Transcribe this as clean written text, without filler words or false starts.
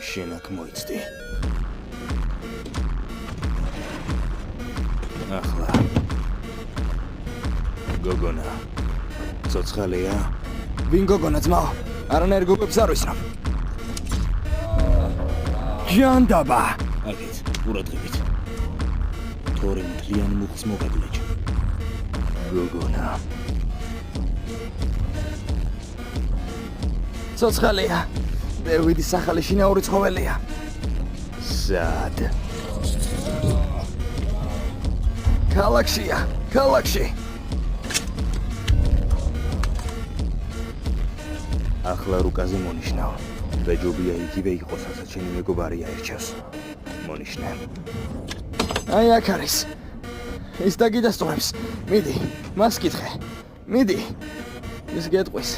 შენ აქ მოიცდი. ახლა გოგონა ცოცხალია? ვინ გოგონა ძმაო? არანაირ გოგებს არ ვისრამ. ჟანდაბა. აქეთ ყურადღებით. თორე მთლიან მუხლს მოგაგლეჭ. გოგონა ცოცხალია. დევიდის სახელი შინაური ცხოველია. სად? ქალაქშია, ქალაქში. ახლა რუკაზე მონიშნავ. ბეჯობია იგივე იყოს, რასაც შენი მეგობარი აირჩევს. მონიშნე. აი აქ არის. ის დაგიდასტურებს. მიდი, მას კითხე. მიდი. ის გეტყვის.